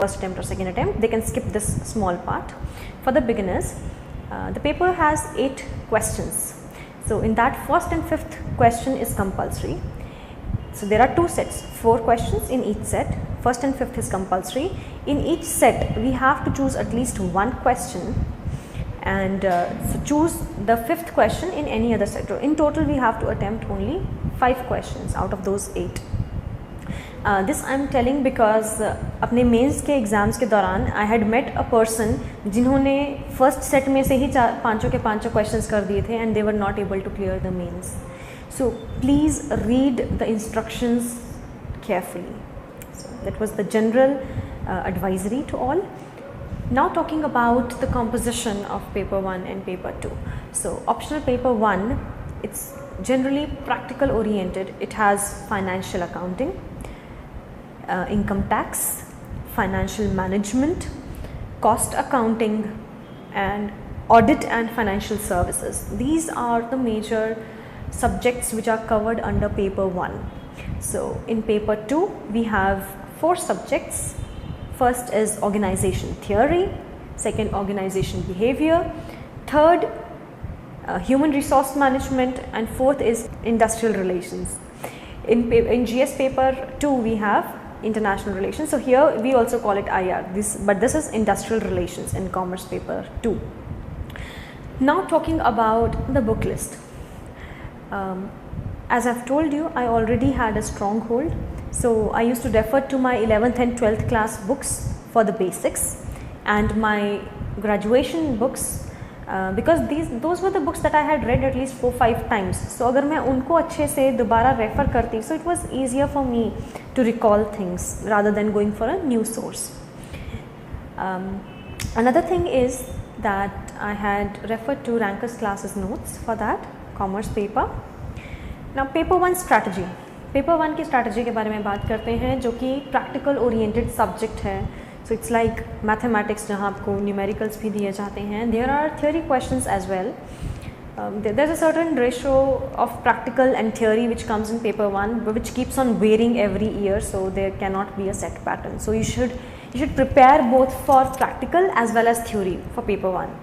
first attempt or second attempt, they can skip this small part. For the beginners, the paper has 8 questions. So in that, first and fifth question is compulsory. So there are 2 sets, 4 questions in each set. First and fifth is compulsory. In each set, we have to choose at least one question, and so choose the 5th question in any other set. In total, we have to attempt only 5 questions out of those 8. This I am telling because अपने mains के exams के दौरान I had met a person जिन्होंने first set में से ही पाँचों के पाँचों क्वेश्चंस कर दिए थे and they were not able to clear the mains. So please read the instructions carefully. So that was the general advisory to all. Now talking about the composition of paper 1 and paper 2. So optional paper 1, it's generally practical oriented. It has financial accounting, income tax, financial management, cost accounting, and audit and financial services. These are the major subjects which are covered under paper 1. So in paper 2 we have 4 subjects. First is organization theory, second organization behavior, third human resource management, and fourth is industrial relations. In GS paper 2 we have international relations. So here we also call it IR, but this is industrial relations in commerce paper 2. Now talking about the book list. As I've told you, I already had a stronghold. So I used to refer to my 11th and 12th class books for the basics and my graduation books because those were the books that I had read at least 4-5 times. So अगर मैं उनको अच्छे से दोबारा refer करती, so it was easier for me to recall things rather than going for a new source. Another thing is that I had referred to Ranker's classes notes for that commerce paper. Now paper 1 strategy. Paper 1 की strategy के बारे में बात करते हैं जो कि practical oriented subject है. सो इट्स लाइक मैथमेटिक्स जहाँ आपको न्यूमेरिकल्स भी दिए जाते हैं. There are theory questions as well. There is a certain ratio of practical and theory which comes in paper 1 which keeps on varying every year, so there can not be a set pattern. So you should prepare both for practical as well as theory for paper 1.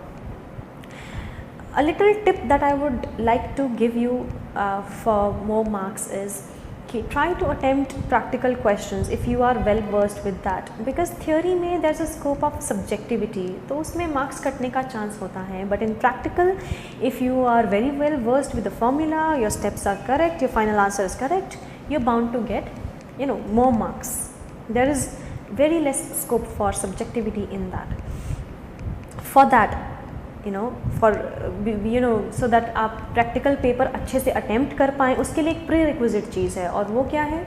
A little tip that I would like to give you for more marks is try to attempt practical questions if you are well versed with that, because theory में there's a scope of subjectivity, तो उसमें marks कटने का chance होता है. But in practical, if you are very well versed with the formula, your steps are correct, your final answer is correct, you're bound to get more marks. There is very less scope for subjectivity in that. For that, so that आप practical paper अच्छे से attempt कर पाएँ, उसके लिए एक pre requisite चीज़ है, और वो क्या है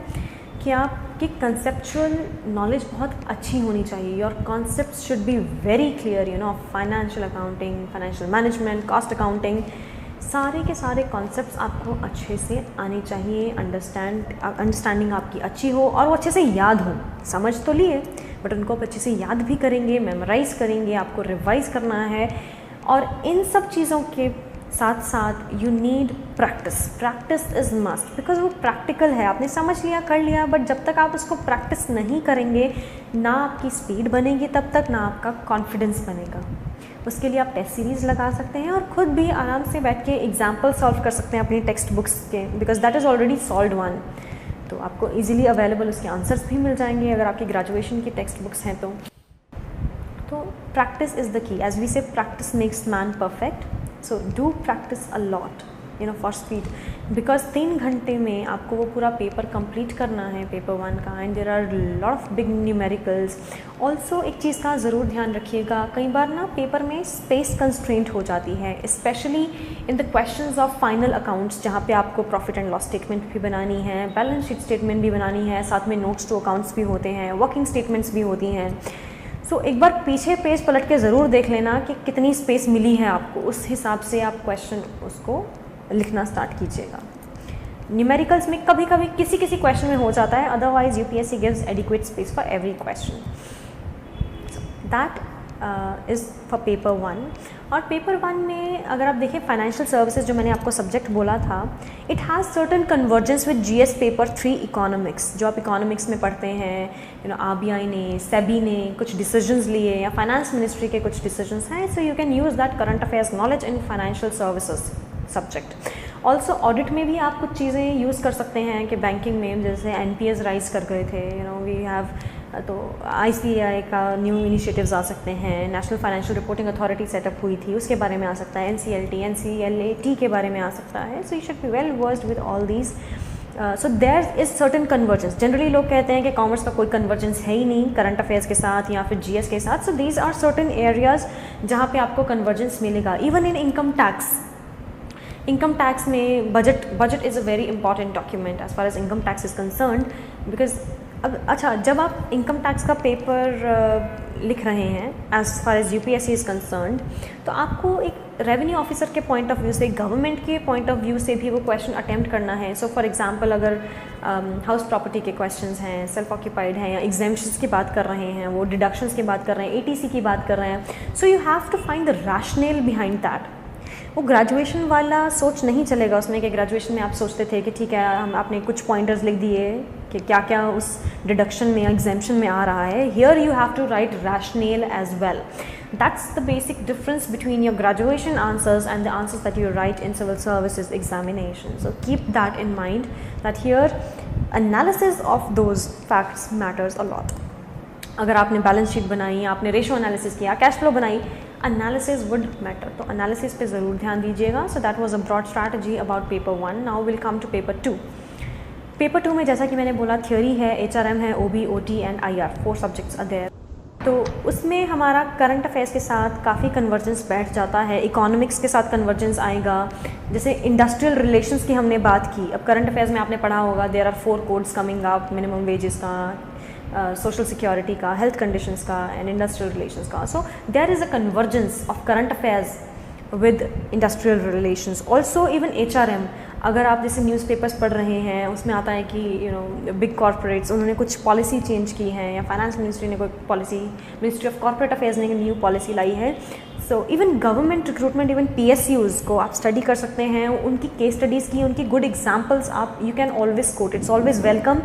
कि आपकी कंसेप्चुअल नॉलेज बहुत अच्छी होनी चाहिए. Your concepts should be very clear, financial accounting, financial management, cost accounting, सारे के सारे कॉन्सेप्ट्स आपको अच्छे से आने चाहिए. अंडरस्टैंडिंग आपकी अच्छी हो और वो अच्छे से याद हो. समझ तो लिए, बट उनको आप अच्छे से याद भी करेंगे, मेमोराइज़ करेंगे, आपको रिवाइज़ करना है. और इन सब चीज़ों के साथ साथ you need practice. Practice is must, because वो प्रैक्टिकल है. आपने समझ लिया, कर लिया, बट जब तक आप उसको प्रैक्टिस नहीं करेंगे, ना आपकी स्पीड बनेगी तब तक, ना आपका कॉन्फिडेंस बनेगा. उसके लिए आप टेस्ट सीरीज़ लगा सकते हैं और ख़ुद भी आराम से बैठ के एग्जाम्पल सॉल्व कर सकते हैं अपनी टेक्स्ट बुक्स के, because that is already solved one. तो आपको ईजिली अवेलेबल उसके आंसर्स भी मिल जाएंगे अगर आपकी ग्रेजुएशन की टेक्स्ट बुक्स हैं तो. Practice is the key. As we say, practice makes man perfect. So do practice a lot, for speed, because 3 घंटे में आपको वो पूरा पेपर कंप्लीट करना है पेपर 1 का. And there are lot of big numericals. Also एक चीज़ का ज़रूर ध्यान रखिएगा, कई बार ना पेपर में स्पेस कंस्ट्रेंट हो जाती है, specially in the questions of final accounts, जहाँ पे आपको प्रॉफिट एंड लॉस स्टेटमेंट भी बनानी है, बैलेंस शीट स्टेटमेंट भी बनानी है, साथ में नोट्स टू अकाउंट्स भी होते हैं, वर्किंग स्टेटमेंट्स भी होती हैं. तो एक बार पीछे पेज पलट के ज़रूर देख लेना कि कितनी स्पेस मिली है आपको, उस हिसाब से आप क्वेश्चन उसको लिखना स्टार्ट कीजिएगा. न्यूमेरिकल्स में कभी कभी किसी क्वेश्चन में हो जाता है, otherwise UPSC gives adequate space for every question. That is for paper 1. और पेपर 1 में अगर आप देखें फाइनेंशियल सर्विसेज जो मैंने आपको सब्जेक्ट बोला था, it has certain convergence with GS paper 3 economics, जो आप इकोनॉमिक्स में पढ़ते हैं। आरबीआई ने, सेबी ने कुछ डिसीजंस लिए या फाइनेंस मिनिस्ट्री के कुछ डिसीजंस हैं, so you can use that current affairs knowledge in financial services subject. Also audit में भी आप कुछ चीज़ें यूज़ कर सकते हैं कि बैंकिंग में जैसे एनपीएस राइज कर गए थे, वी हैव, तो आईसीएआई का न्यू इनिशिएटिव्स आ सकते हैं, national financial reporting authority setup हुई थी उसके बारे में आ सकता है, एनसीएलटी एनसीएलएटी के बारे में आ सकता है। So you should be well versed with all these. So there is certain convergence. Generally लोग कहते हैं कि कॉमर्स का कोई कन्वर्जेंस है ही नहीं करंट अफेयर्स के साथ या फिर जीएस के साथ। So these are certain areas जहाँ पे आपको कन्वर्जेंस मिलेगा। इवन इन इनकम टैक्स में budget is a very important document as far as income tax is concerned, because अच्छा, जब आप इनकम टैक्स का पेपर लिख रहे हैं as far as UPSC is concerned, तो आपको एक रेवेन्यू ऑफिसर के पॉइंट ऑफ व्यू से, गवर्नमेंट के पॉइंट ऑफ व्यू से भी वो क्वेश्चन अटेम्प्ट करना है। सो फॉर एग्जांपल अगर हाउस प्रॉपर्टी के क्वेश्चंस हैं, सेल्फ ऑक्यूपाइड हैं, या एग्जेम्पशंस की बात कर रहे हैं, वो डिडक्शंस की बात कर रहे हैं, एटीसी की बात कर रहे हैं, so you have to find the rationale behind that. वो ग्रेजुएशन वाला सोच नहीं चलेगा उसमें कि ग्रेजुएशन में आप सोचते थे कि ठीक है आपने कुछ पॉइंटर्स लिख दिए कि क्या क्या उस डिडक्शन में या एग्जेम्पशन में आ रहा है। Here you have to write rationale as well. That's the basic difference between your graduation answers and the answers that you write in civil services examination. So keep that in mind that here analysis of those facts matters a lot. अगर आपने balance sheet बनाई, आपने ratio analysis किया, cash flow बनाई, analysis would matter, तो analysis पे ज़रूर ध्यान दीजिएगा। So that was a broad strategy about paper 1। Now will come to paper 2। Paper 2 में जैसा कि मैंने बोला थियोरी है, एचआरएम है, OB, OT and IR, 4 subjects are there. तो उसमें हमारा करंट अफेयर्स के साथ काफ़ी कन्वर्जेंस बैठ जाता है, इकोनॉमिक्स के साथ कन्वर्जेंस आएगा। जैसे इंडस्ट्रियल रिलेशंस की हमने बात की, अब करंट अफेयर्स में आपने पढ़ा होगा there are 4 codes coming up, minimum wages का, सोशल सिक्योरिटी का, हेल्थ कंडीशंस का एंड इंडस्ट्रियल रिलेशंस का। So there is a convergence of current affairs with industrial relations. Also even HRM, अगर आप जैसे न्यूज़पेपर्स पढ़ रहे हैं उसमें आता है कि बिग कॉर्पोरेट्स उन्होंने कुछ पॉलिसी चेंज की है, या फाइनेंस मिनिस्ट्री ने कोई policy, ministry of corporate affairs ने न्यू पॉलिसी लाई है। So even government recruitment, even PSUs को आप स्टडी कर सकते हैं, उनकी केस स्टडीज़ की, उनकी गुड एग्जाम्पल्स आप you can always quote. It's always welcome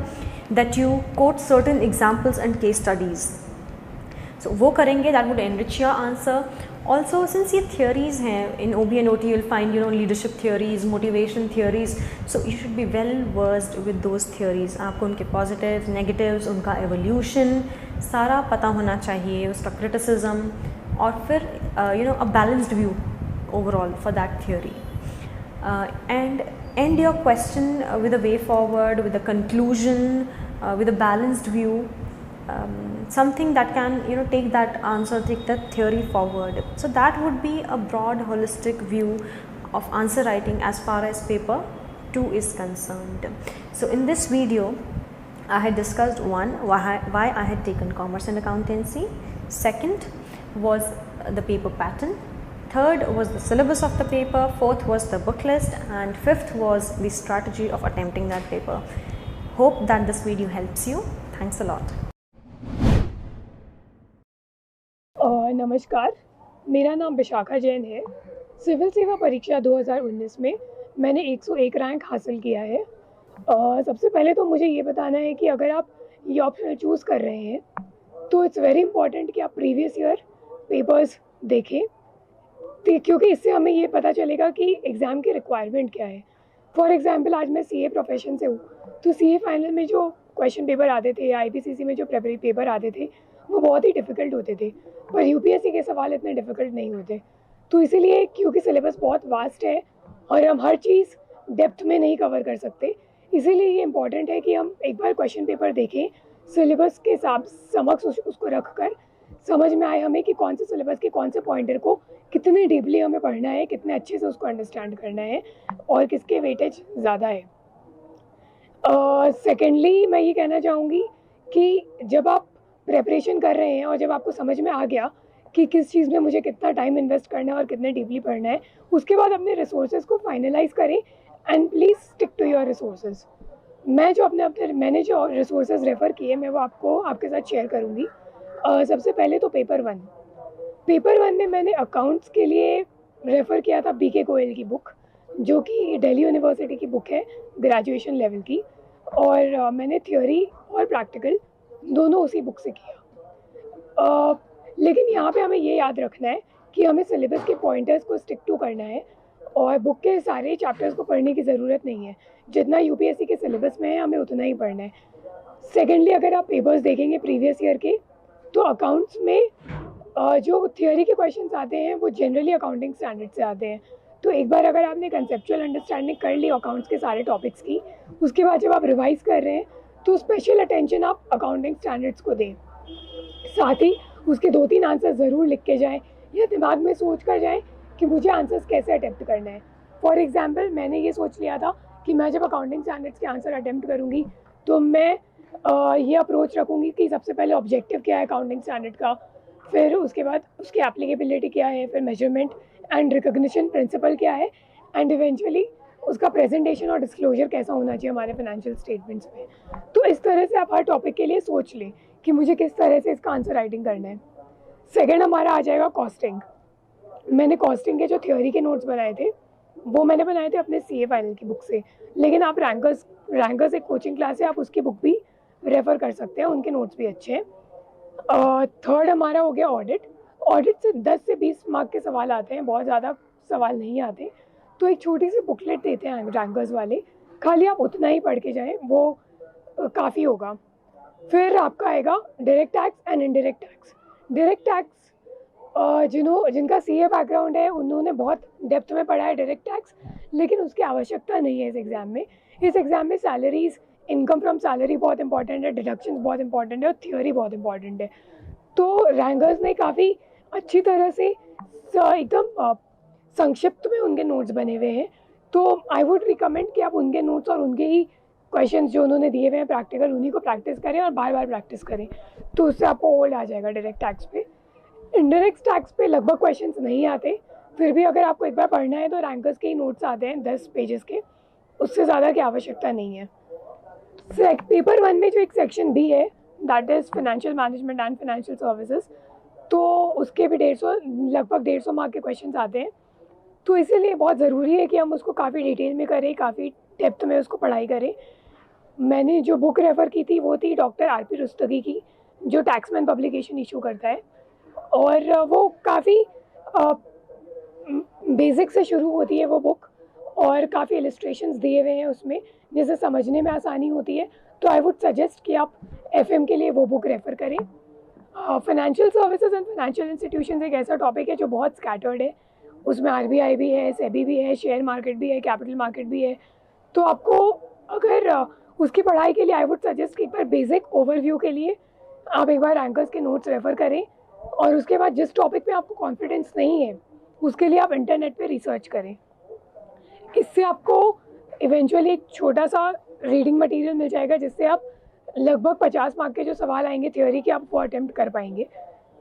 that you quote certain examples and case studies. So वो करेंगे, that would enrich your answer. Also since ये theories हैं in OB and OT, you'll find leadership theories, motivation theories, so you should be well versed with those theories. आपको उनके positives, negatives, उनका evolution सारा पता होना चाहिए, उसका criticism, और फिर a balanced view overall for that theory. And end your question with a way forward, with a conclusion, with a balanced view, something that can take that answer, take that theory forward. So that would be a broad holistic view of answer writing as far as paper 2 is concerned. So in this video I had discussed why I had taken commerce and accountancy. Second was the paper pattern. Third was the syllabus of the paper. Fourth was the book list, and fifth was the strategy of attempting that paper. Hope that this video helps you. Thanks a lot. नमस्कार, मेरा नाम विशाखा जैन है। Civil सेवा परीक्षा 2019 में मैंने 101 rank हासिल किया है। सबसे पहले तो मुझे ये बताना है कि अगर आप ये ऑप्शन चूज़ कर रहे हैं तो इट्स वेरी इंपॉर्टेंट कि आप प्रीवियस ईयर पेपर्स देखें, क्योंकि इससे हमें ये पता चलेगा कि एग्ज़ाम की रिक्वायरमेंट क्या है। फॉर एग्जांपल आज मैं सीए प्रोफेशन से हूँ, तो सीए फाइनल में जो क्वेश्चन पेपर आते थे, आईपीसीसी में जो पेपर आते थे, वो बहुत ही डिफ़िकल्ट होते थे, पर यूपीएससी के सवाल इतने डिफ़िकल्ट नहीं होते। तो इसीलिए क्योंकि सिलेबस बहुत वास्ट है और हम हर चीज़ डेप्थ में नहीं कवर कर सकते, इसीलिए ये इम्पॉर्टेंट है कि हम एक बार क्वेश्चन पेपर देखें, सिलेबस के समक्ष उसको रख कर समझ में आए हमें कि कौन से सिलेबस के कौन से पॉइंटर को कितने डीपली हमें पढ़ना है, कितने अच्छे से उसको अंडरस्टैंड करना है और किसके वेटेज ज़्यादा है। सेकेंडली मैं ये कहना चाहूँगी कि जब आप प्रेपरेशन कर रहे हैं और जब आपको समझ में आ गया कि किस चीज़ में मुझे कितना टाइम इन्वेस्ट करना है और कितने डीपली पढ़ना है, उसके बाद अपने रिसोर्सेज को फाइनलाइज करें and please stick to your resources. मैंने जो रिसोर्सेज रेफ़र किए मैं वो आपके साथ शेयर करूँगी। सबसे पहले तो पेपर 1 पेपर 1 में मैंने अकाउंट्स के लिए रेफ़र किया था बीके गोयल की बुक, जो कि दिल्ली यूनिवर्सिटी की बुक है ग्रेजुएशन लेवल की, और मैंने थ्योरी और प्रैक्टिकल दोनों उसी बुक से किया। लेकिन यहाँ पे हमें ये याद रखना है कि हमें सिलेबस के पॉइंटर्स को स्टिक टू करना है और बुक के सारे चैप्टर्स को पढ़ने की ज़रूरत नहीं है। जितना यूपीएससी के सिलेबस में है हमें उतना ही पढ़ना है। सेकेंडली, अगर आप पेपर्स देखेंगे प्रीवियस ईयर के, तो अकाउंट्स में जो थियोरी के क्वेश्चंस आते हैं वो जनरली अकाउंटिंग स्टैंडर्ड से आते हैं। तो एक बार अगर आपने कंसेप्चुअल अंडरस्टैंडिंग कर ली अकाउंट्स के सारे टॉपिक्स की, उसके बाद जब आप रिवाइज कर रहे हैं तो स्पेशल अटेंशन आप अकाउंटिंग स्टैंडर्ड्स को दें। साथ ही उसके 2-3 आंसर ज़रूर लिख के जाएँ या दिमाग में सोच कर जाएँ कि मुझे आंसर्स कैसे अटेम्प्ट करना है। फॉर एग्जाम्पल, मैंने ये सोच लिया था कि मैं जब अकाउंटिंग स्टैंडर्ड्स के आंसर अटेम्प्ट करूँगी तो मैं ये अप्रोच रखूँगी कि सबसे पहले ऑब्जेक्टिव क्या है अकाउंटिंग स्टैंडर्ड का, फिर उसके बाद उसकी एप्लीकेबिलिटी क्या है, फिर मेजरमेंट एंड रिकॉग्निशन प्रिंसिपल क्या है, एंड इवेंचुअली उसका प्रेजेंटेशन और डिस्क्लोजर कैसा होना चाहिए हमारे फाइनेंशियल स्टेटमेंट्स में। तो इस तरह से आप हर टॉपिक के लिए सोच लें कि मुझे किस तरह से इसका आंसर राइटिंग करना है। सेकेंड हमारा आ जाएगा कॉस्टिंग। मैंने कॉस्टिंग के जो थ्योरी के नोट्स बनाए थे वो मैंने बनाए थे अपने सीए फाइनल की बुक से, लेकिन आप रैंकर्स एक कोचिंग क्लास है, आप उसकी बुक भी रेफ़र कर सकते हैं, उनके नोट्स भी अच्छे हैं। थर्ड हमारा हो गया ऑडिट। ऑडिट से 10 से 20 मार्क के सवाल आते हैं, बहुत ज़्यादा सवाल नहीं आते। तो एक छोटी सी बुकलेट देते हैं रैंकर्स वाले, खाली आप उतना ही पढ़ के जाएँ, वो काफ़ी होगा। फिर आपका आएगा direct tax and indirect tax. Direct tax जिनका सीए बैकग्राउंड है उन्होंने बहुत डेप्थ में पढ़ा है डायरेक्ट टैक्स, लेकिन उसकी आवश्यकता नहीं है इस एग्ज़ाम में। इस एग्ज़ाम में सैलरीज, इनकम फ्रॉम सैलरी बहुत इंपॉर्टेंट है, डिडक्शंस बहुत इंपॉर्टेंट है और थ्योरी बहुत इंपॉर्टेंट है। तो रैंकर्स ने काफ़ी अच्छी तरह से एकदम संक्षिप्त में उनके नोट्स बने हुए हैं। तो आई वुड रिकमेंड कि आप उनके नोट्स और उनके ही क्वेश्चंस जो उन्होंने दिए हुए हैं प्रैक्टिकल, उन्हीं को प्रैक्टिस करें और बार बार प्रैक्टिस करें, तो उससे आपको होल्ड आ जाएगा डायरेक्ट टैक्स पे। इनडायरेक्ट टैक्स पे लगभग क्वेश्चंस नहीं आते, फिर भी अगर आपको एक बार पढ़ना है तो रैंकर्स के ही नोट्स आते हैं 10 पेजेस के, उससे ज़्यादा की आवश्यकता नहीं है। पेपर 1 में जो एक सेक्शन बी है, that is financial management and financial services, तो उसके भी लगभग 150 मार्क के क्वेश्चंस आते हैं। तो इसीलिए बहुत ज़रूरी है कि हम उसको काफ़ी डिटेल में करें, काफ़ी डेप्थ में उसको पढ़ाई करें। मैंने जो बुक रेफ़र की थी वो थी डॉक्टर आरपी रुस्तगी की, जो टैक्समैन पब्लिकेशन इशू करता है, और वो काफ़ी बेसिक से शुरू होती है वो बुक, और काफ़ी इलस्ट्रेशंस दिए हुए हैं उसमें, जिससे समझने में आसानी होती है। तो आई वुड सजेस्ट कि आप एफएम के लिए वो बुक रेफ़र करें। Financial services and financial institutions एक ऐसा टॉपिक है जो बहुत स्कैटर्ड है, उसमें आरबीआई भी है, सेबी भी है, शेयर मार्केट भी है, कैपिटल मार्केट भी है। तो आपको अगर उसकी पढ़ाई के लिए आई वुड सजेस्ट कि एक बार बेसिक ओवरव्यू के लिए आप एक बार रैंकर्स के नोट्स रेफ़र करें, और उसके बाद जिस टॉपिक पे आपको कॉन्फिडेंस नहीं है उसके लिए आप इंटरनेट पे रिसर्च करें। इससे आपको इवेंचुअली एक छोटा सा रीडिंग मटेरियल मिल जाएगा, जिससे आप लगभग 50 मार्क के जो सवाल आएंगे थ्योरी के, आप वो अटेम्प्ट कर पाएंगे।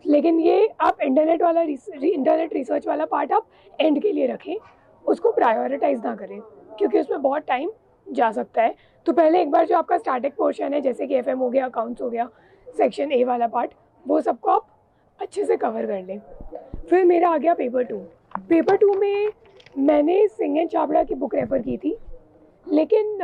लेकिन ये आप इंटरनेट रिसर्च वाला पार्ट आप एंड के लिए रखें, उसको प्रायोरिटाइज ना करें, क्योंकि उसमें बहुत टाइम जा सकता है। तो पहले एक बार जो आपका स्टैटिक पोर्शन है, जैसे कि एफएम हो गया, अकाउंट्स हो गया, सेक्शन ए वाला पार्ट, वो सबको आप अच्छे से कवर कर लें। फिर मेरा आ गया पेपर 2। पेपर 2 में मैंने सिंह एंड चावड़ा की बुक रेफ़र की थी, लेकिन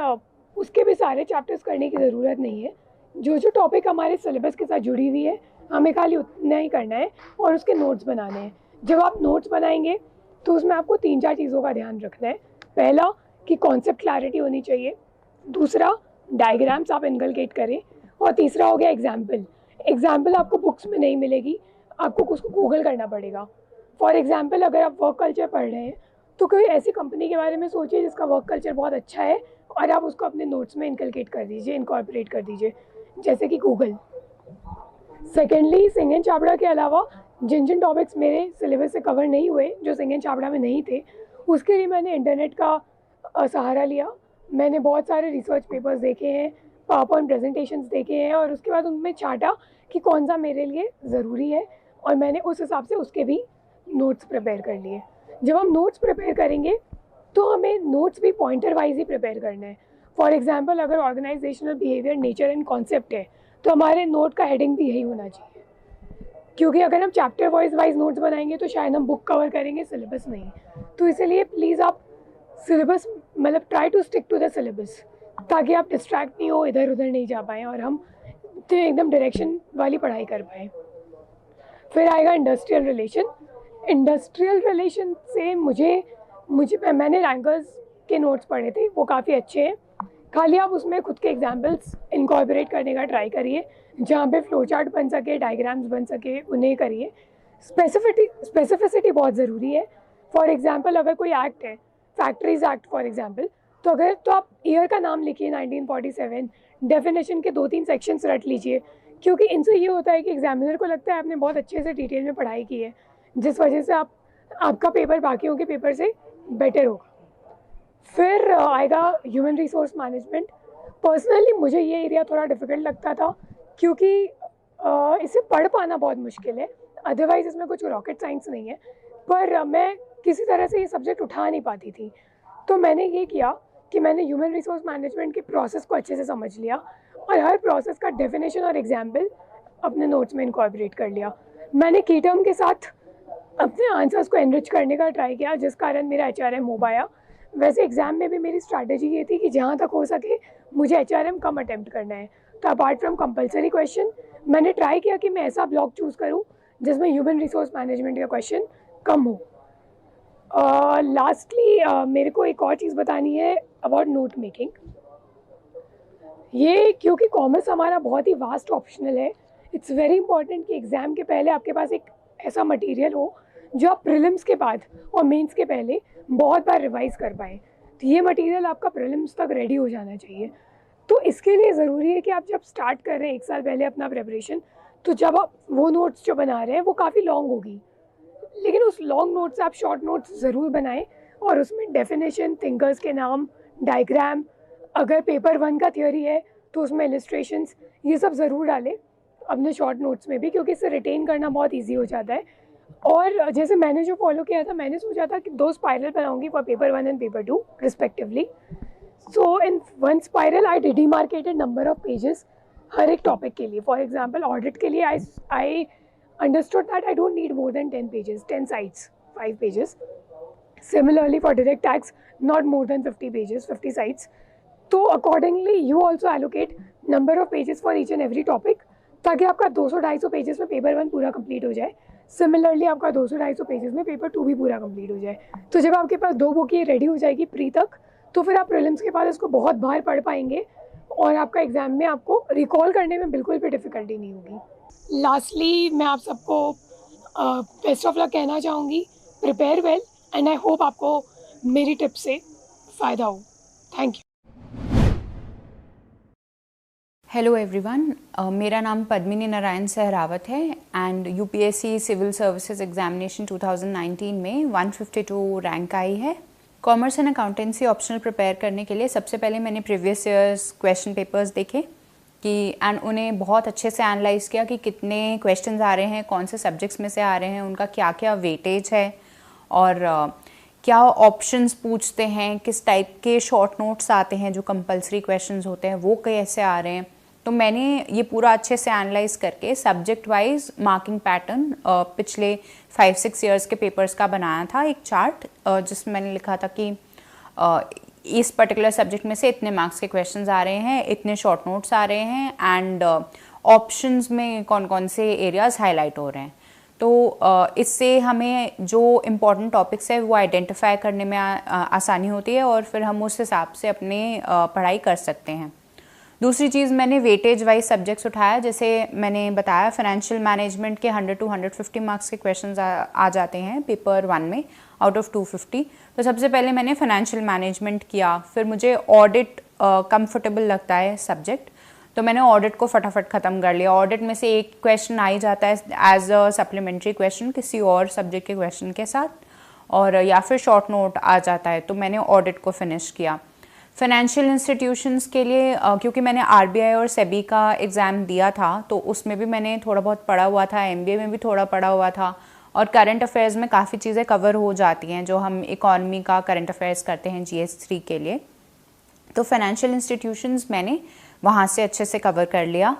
उसके भी सारे चैप्टर्स करने की ज़रूरत नहीं है। जो टॉपिक हमारे सिलेबस के साथ जुड़ी हुई है हमें खाली उतना ही करना है और उसके नोट्स बनाने हैं। जब आप नोट्स बनाएंगे तो उसमें आपको 3-4 चीज़ों का ध्यान रखना है। पहला कि कॉन्सेप्ट क्लैरिटी होनी चाहिए, दूसरा डायग्राम्स आप इनकलकेट करें, और तीसरा हो गया एग्जाम्पल आपको बुक्स में नहीं मिलेगी, आपको उसको गूगल करना पड़ेगा। फॉर एग्जाम्पल, अगर आप वर्क कल्चर पढ़ रहे हैं तो कोई ऐसी कंपनी के बारे में सोचिए जिसका वर्क कल्चर बहुत अच्छा है, और आप उसको अपने नोट्स में इनकलकेट कर दीजिए, इनकॉर्पोरेट कर दीजिए, जैसे कि Google. Secondly, Singh and Chavda के अलावा जिन टॉपिक्स मेरे सिलेबस से कवर नहीं हुए, जो सिंह एंड चावड़ा में नहीं थे, उसके लिए मैंने इंटरनेट का सहारा लिया। मैंने बहुत सारे रिसर्च पेपर्स देखे हैं, पावरपॉइंट प्रेजेंटेशंस देखे हैं, और उसके बाद उनमें छाटा कि कौन सा मेरे लिए ज़रूरी है, और मैंने उस हिसाब से उसके भी नोट्स प्रिपेयर कर लिए। जब हम नोट्स प्रिपेयर करेंगे तो हमें नोट्स भी पॉइंटर वाइज ही प्रिपेयर करना है। फॉर एग्जांपल, अगर organisational behaviour, nature and concept है तो हमारे नोट का हेडिंग भी यही होना चाहिए। क्योंकि अगर हम चैप्टर वाइज नोट्स बनाएंगे तो शायद हम बुक कवर करेंगे, सिलेबस नहीं। तो इसलिए प्लीज़ आप सिलेबस मतलब try to stick to the syllabus, ताकि आप डिस्ट्रैक्ट नहीं हो, इधर उधर नहीं जा पाएँ और हम तो एकदम डायरेक्शन वाली पढ़ाई कर पाएँ। फिर आएगा इंडस्ट्रियल रिलेशन। इंडस्ट्रियल रिलेशन से मैंने रैंकर्स के नोट्स पढ़े थे, वो काफ़ी अच्छे हैं। खाली आप उसमें खुद के एग्जाम्पल्स इनकॉर्पोरेट करने का ट्राई करिए, जहाँ पे फ्लो चार्ट बन सके, डायग्राम्स बन सके, उन्हें करिए। स्पेसिफिसिटी बहुत ज़रूरी है। फॉर एग्जांपल अगर कोई एक्ट है, फैक्ट्रीज एक्ट फॉर एग्जांपल, तो आप ईयर का नाम लिखिए 1947, डेफिनेशन के 2-3 सेक्शंस रट लीजिए, क्योंकि इनसे ये होता है कि एग्जामिनर को लगता है आपने बहुत अच्छे से डिटेल में पढ़ाई की है, जिस वजह से आपका पेपर बाकियों के पेपर से बेटर होगा। फिर आएगा ह्यूमन रिसोर्स मैनेजमेंट। पर्सनली मुझे ये एरिया थोड़ा डिफ़िकल्ट लगता था, क्योंकि इसे पढ़ पाना बहुत मुश्किल है। अदरवाइज़ इसमें कुछ रॉकेट साइंस नहीं है, पर मैं किसी तरह से ये सब्जेक्ट उठा नहीं पाती थी। तो मैंने ये किया कि मैंने ह्यूमन रिसोर्स मैनेजमेंट के प्रोसेस को अच्छे से समझ लिया और हर प्रोसेस का डेफिनेशन और एग्जाम्पल अपने नोट्स में इनकॉर्पोरेट कर लिया। मैंने की टर्म के साथ अपने आंसर्स को एनरिच करने का ट्राई किया, जिस कारण मेरा HRM हो पाया। वैसे एग्ज़ाम में भी मेरी स्ट्रैटेजी ये थी कि जहाँ तक हो सके मुझे HRM कम अटैम्प्ट करना है। तो अपार्ट फ्रॉम कंपलसरी क्वेश्चन, मैंने ट्राई किया कि मैं ऐसा ब्लॉक चूज़ करूँ जिसमें ह्यूमन रिसोर्स मैनेजमेंट का क्वेश्चन कम हो। लास्टली मेरे को एक और चीज़ बतानी है अबाउट नोट मेकिंग। ये क्योंकि कॉमर्स हमारा बहुत ही वास्ट ऑप्शनल है, इट्स वेरी इंपॉर्टेंट कि एग्ज़ाम के पहले आपके पास एक ऐसा मटेरियल हो जो आप प्रीलिम्स के बाद और मेंस के पहले बहुत बार रिवाइज़ कर पाएँ। तो ये मटेरियल आपका प्रीलिम्स तक रेडी हो जाना चाहिए। तो इसके लिए ज़रूरी है कि आप जब स्टार्ट कर रहे हैं 1 साल पहले अपना प्रिपरेशन, तो जब आप वो नोट्स जो बना रहे हैं वो काफ़ी लॉन्ग होगी, लेकिन उस लॉन्ग नोट से आप शॉर्ट नोट्स ज़रूर बनाएं और उसमें डेफिनेशन, थिंकर्स के नाम, डायग्राम, अगर पेपर 1 का थियोरी है तो उसमें इलस्ट्रेशंस, ये सब ज़रूर डालें अपने शॉर्ट नोट्स में भी, क्योंकि इससे रिटेन करना बहुत ईजी हो जाता है। और जैसे मैंने जो फॉलो किया था, मैंने सोचा था कि 2 स्पाइरल बनाऊंगी for paper 1 and paper 2 respectively. So in 1 spiral I demarcated number of pages हर एक टॉपिक के लिए। फॉर एग्जाम्पल ऑडिट के लिए आई understood that I don't need more than 10 pages, 10 sides, 5 pages. Similarly for direct tax, not more than 50 pages, 50 sides. So accordingly you also allocate number of pages for each and every topic, ताकि आपका 200-250 pages में paper 1 पूरा complete हो जाए। Similarly आपका 200-250 pages में paper 2 भी पूरा कंप्लीट हो जाए। तो जब आपके पास 2 बुक ये रेडी हो जाएगी प्री तक, तो फिर आप प्रीलिम्स के बाद इसको बहुत बार पढ़ पाएंगे और आपका एग्ज़ाम में आपको रिकॉल करने में बिल्कुल भी डिफ़िकल्टी नहीं होगी। लास्टली मैं आप सबको बेस्ट ऑफ लक कहना चाहूँगी। Prepare well and I hope आपको मेरी टिप से फ़ायदा हो। Thank you. हेलो एवरीवन, मेरा नाम पद्मिनी नारायण सहरावत है and UPSC civil services examination 2019 में 152 रैंक आई है। Commerce and accountancy optional prepare करने के लिए सबसे पहले मैंने प्रीवियस ईयर्स क्वेश्चन पेपर्स देखे कि एंड उन्हें बहुत अच्छे से एनालाइज किया कि कितने क्वेश्चंस आ रहे हैं, कौन से सब्जेक्ट्स में से आ रहे हैं, उनका क्या क्या वेटेज है और क्या ऑप्शंस पूछते हैं, किस टाइप के शॉर्ट नोट्स आते हैं, जो कंपलसरी क्वेश्चंस होते हैं वो कैसे आ रहे हैं। तो मैंने ये पूरा अच्छे से एनालाइज करके सब्जेक्ट वाइज मार्किंग पैटर्न पिछले 5-6 ईयर्स के पेपर्स का बनाया था एक चार्ट, जिसमें मैंने लिखा था कि इस पर्टिकुलर सब्जेक्ट में से इतने मार्क्स के क्वेश्चंस आ रहे हैं, इतने शॉर्ट नोट्स आ रहे हैं एंड ऑप्शंस में कौन कौन से एरियाज हाईलाइट हो रहे हैं। तो इससे हमें जो इम्पॉर्टेंट टॉपिक्स है वो आइडेंटिफाई करने में आसानी होती है और फिर हम उस हिसाब से अपने पढ़ाई कर सकते हैं। दूसरी चीज़, मैंने वेटेज वाइज सब्जेक्ट्स उठाया। जैसे मैंने बताया फाइनेंशियल मैनेजमेंट के 100 to 150 मार्क्स के क्वेश्चंस आ जाते हैं पेपर 1 में आउट ऑफ 250। तो सबसे पहले मैंने फाइनेंशियल मैनेजमेंट किया। फिर मुझे ऑडिट कंफर्टेबल लगता है सब्जेक्ट, तो मैंने ऑडिट को फटाफट ख़त्म कर लिया। ऑडिट में से एक क्वेश्चन आ ही जाता है एज अ सप्लीमेंट्री क्वेश्चन किसी और सब्जेक्ट के क्वेश्चन के साथ, और या फिर शॉर्ट नोट आ जाता है, तो मैंने ऑडिट को फिनिश किया। फाइनेंशियल इंस्टीट्यूशंस के लिए क्योंकि मैंने आरबीआई और सेबी का एग्ज़ाम दिया था, तो उसमें भी मैंने थोड़ा बहुत पढ़ा हुआ था, एमबीए में भी थोड़ा पढ़ा हुआ था, और करंट अफेयर्स में काफ़ी चीज़ें कवर हो जाती हैं जो हम इकॉनमी का करंट अफेयर्स करते हैं GS3 के लिए। तो फाइनेंशियल इंस्टीट्यूशंस मैंने वहाँ से अच्छे से कवर कर लिया।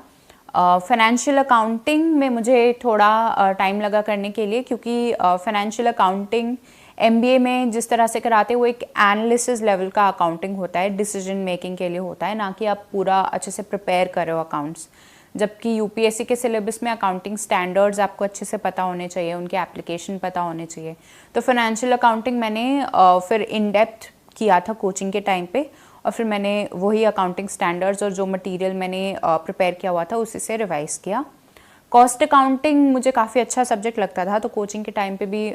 फाइनेंशियल अकाउंटिंग में मुझे थोड़ा टाइम लगा करने के लिए, क्योंकि फाइनेंशियल अकाउंटिंग MBA में जिस तरह से कराते हैं वो एक एनालिसिस लेवल का अकाउंटिंग होता है, डिसीजन मेकिंग के लिए होता है, ना कि आप पूरा अच्छे से प्रिपेयर कर रहे हो अकाउंट्स। जबकि UPSC के सिलेबस में अकाउंटिंग स्टैंडर्ड्स आपको अच्छे से पता होने चाहिए, उनके एप्लीकेशन पता होने चाहिए। तो फाइनेंशियल अकाउंटिंग मैंने फिर इन डेप्थ किया था कोचिंग के टाइम पे, और फिर मैंने वही अकाउंटिंग स्टैंडर्ड्स और जो मटेरियल मैंने प्रिपेयर किया हुआ था उसी से रिवाइज़ किया। कॉस्ट अकाउंटिंग मुझे काफ़ी अच्छा सब्जेक्ट लगता था, तो कोचिंग के टाइम पे भी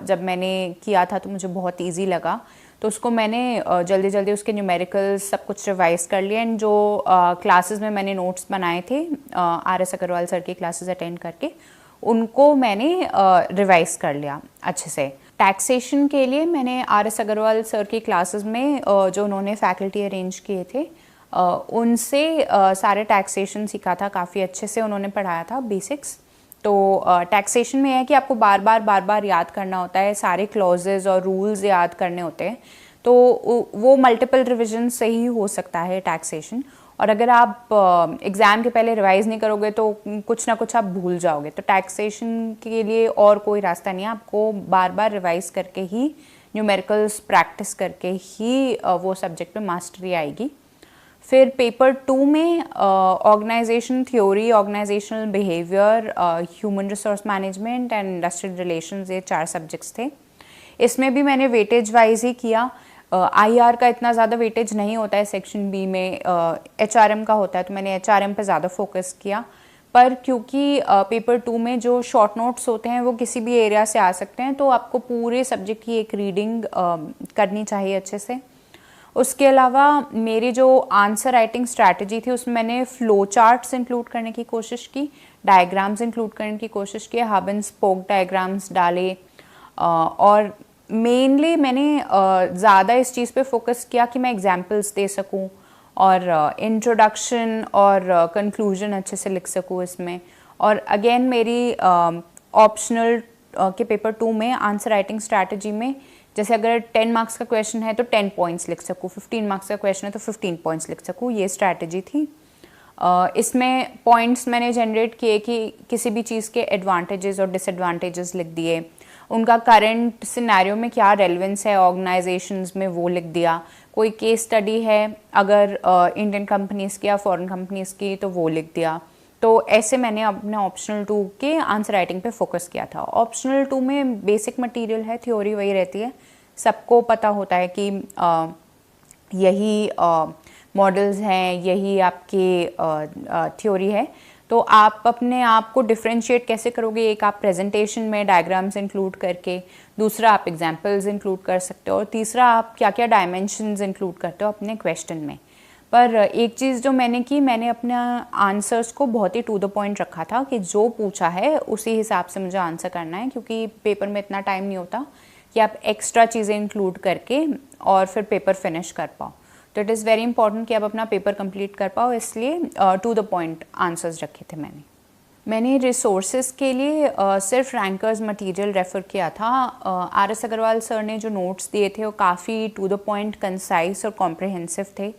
जब मैंने किया था तो मुझे बहुत इजी लगा, तो उसको मैंने जल्दी जल्दी उसके न्यूमेरिकल्स सब कुछ रिवाइज कर लिया। एंड जो क्लासेस में मैंने नोट्स बनाए थे RS अग्रवाल सर की क्लासेस अटेंड करके, उनको मैंने रिवाइज कर लिया अच्छे से। टैक्सेशन के लिए मैंने RS अग्रवाल सर की क्लासेस में जो उन्होंने फैकल्टी अरेंज किए थे उनसे सारे टैक्सेशन सीखा था, काफ़ी अच्छे से उन्होंने पढ़ाया था बेसिक्स। तो टैक्सेशन में है कि आपको बार बार याद करना होता है, सारे क्लॉजेज और रूल्स याद करने होते हैं, तो वो मल्टीपल रिविजन से ही हो सकता है टैक्सेशन। और अगर आप एग्ज़ाम के पहले रिवाइज़ नहीं करोगे तो कुछ ना कुछ आप भूल जाओगे। तो टैक्सेशन के लिए और कोई रास्ता नहीं है, आपको बार बार रिवाइज़ करके ही, न्यूमेरिकल्स प्रैक्टिस करके ही वो सब्जेक्ट पे मास्टरी आएगी। फिर पेपर 2 में organisation theory, organisational behaviour, human resource management and industrial relations, ये 4 सब्जेक्ट्स थे। इसमें भी मैंने वेटेज वाइज ही किया। IR का इतना ज़्यादा वेटेज नहीं होता है सेक्शन B में, HRM का होता है, तो मैंने HRM पे ज़्यादा फोकस किया। पर क्योंकि पेपर 2 में जो शॉर्ट नोट्स होते हैं वो किसी भी एरिया से आ सकते हैं, तो आपको पूरे सब्जेक्ट की एक रीडिंग करनी चाहिए अच्छे से। उसके अलावा मेरी जो आंसर राइटिंग स्ट्रैटेजी थी उसमें मैंने फ्लो चार्ट्स इंक्लूड करने की कोशिश की, डायग्राम्स इंक्लूड करने की कोशिश की, हब एंड स्पोक डायग्राम्स डाले, और मेनली मैंने ज़्यादा इस चीज़ पे फोकस किया कि मैं एग्जांपल्स दे सकूं और इंट्रोडक्शन और कंक्लूजन अच्छे से लिख सकूं इसमें। और अगेन मेरी ऑप्शनल के पेपर 2 में आंसर राइटिंग स्ट्रैटेजी में, जैसे अगर 10 मार्क्स का क्वेश्चन है तो 10 पॉइंट्स लिख सकूँ, 15 मार्क्स का क्वेश्चन है तो 15 पॉइंट्स लिख सकूँ, ये स्ट्रैटेजी थी। इसमें पॉइंट्स मैंने जनरेट किए कि किसी भी चीज़ के एडवांटेजेस और डिसएडवांटेजेस लिख दिए, उनका करंट सिनेरियो में क्या रेलेवेंस है ऑर्गेनाइजेशंस में वो लिख दिया, कोई केस स्टडी है अगर इंडियन कंपनीज़ की या फॉरेन कंपनीज़ की तो वो लिख दिया। तो ऐसे मैंने अपने ऑप्शनल 2 के आंसर राइटिंग पे फोकस किया था। ऑप्शनल 2 में बेसिक मटेरियल है, थ्योरी वही रहती है, सबको पता होता है कि यही मॉडल्स हैं, यही आपके थ्योरी है। तो आप अपने आप को डिफ्रेंशिएट कैसे करोगे, एक आप प्रेजेंटेशन में डायग्राम्स इंक्लूड करके, दूसरा आप एग्जांपल्स इंक्लूड कर सकते हो, और तीसरा आप क्या क्या डायमेंशंस इंक्लूड करते हो अपने क्वेश्चन में। पर एक चीज़ जो मैंने की, मैंने अपने आंसर्स को बहुत ही टू द पॉइंट रखा था कि जो पूछा है उसी हिसाब से मुझे आंसर करना है, क्योंकि पेपर में इतना टाइम नहीं होता कि आप एक्स्ट्रा चीज़ें इंक्लूड करके और फिर पेपर फिनिश कर पाओ। तो इट इज़ वेरी इंपॉर्टेंट कि आप अपना पेपर कंप्लीट कर पाओ, इसलिए टू द पॉइंट आंसर्स रखे थे मैंने रिसोर्सेज के लिए सिर्फ रैंकर्स मटेरियल रेफ़र किया था। RS अग्रवाल सर ने जो नोट्स दिए थे वो काफ़ी टू द पॉइंट, कंसाइज और कॉम्प्रिहेंसिव थे।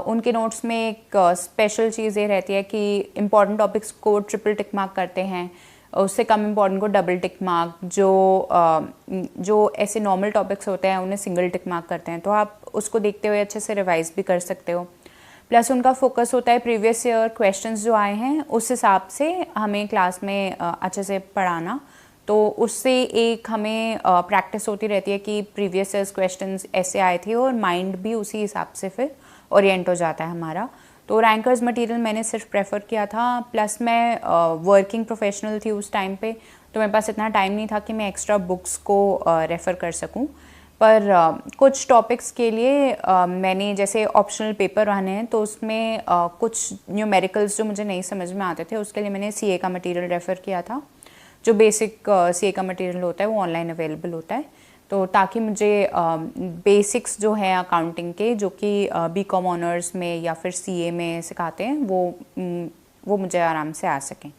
उनके नोट्स में एक स्पेशल चीज़ ये रहती है कि इम्पॉर्टेंट टॉपिक्स को ट्रिपल टिक मार्क करते हैं, उससे कम इम्पॉर्टेंट को डबल टिक मार्क, जो ऐसे नॉर्मल टॉपिक्स होते हैं उन्हें सिंगल टिक मार्क करते हैं। तो आप उसको देखते हुए अच्छे से रिवाइज भी कर सकते हो। प्लस उनका फोकस होता है प्रीवियस ईयर क्वेश्चंस जो आए हैं उस हिसाब से हमें क्लास में अच्छे से पढ़ाना, तो उससे एक हमें प्रैक्टिस होती रहती है कि प्रीवियस ईयर्स क्वेश्चंस ऐसे आए थे, और माइंड भी उसी हिसाब से फिर ओरिएंट हो जाता है हमारा। तो रैंकर्स मटेरियल मैंने सिर्फ प्रेफर किया था। प्लस मैं वर्किंग प्रोफेशनल थी उस टाइम पे, तो मेरे पास इतना टाइम नहीं था कि मैं एक्स्ट्रा बुक्स को रेफ़र कर सकूं। पर कुछ टॉपिक्स के लिए मैंने, जैसे ऑप्शनल पेपर 1 है तो उसमें कुछ न्यूमेरिकल्स जो मुझे नहीं समझ में आते थे उसके लिए मैंने CA का मटेरियल रेफ़र किया था। जो बेसिक CA का मटेरियल होता है वो ऑनलाइन अवेलेबल होता है, तो ताकि मुझे बेसिक्स जो है अकाउंटिंग के, जो कि BCom ऑनर्स में या फिर CA में सिखाते हैं, वो मुझे आराम से आ सकें।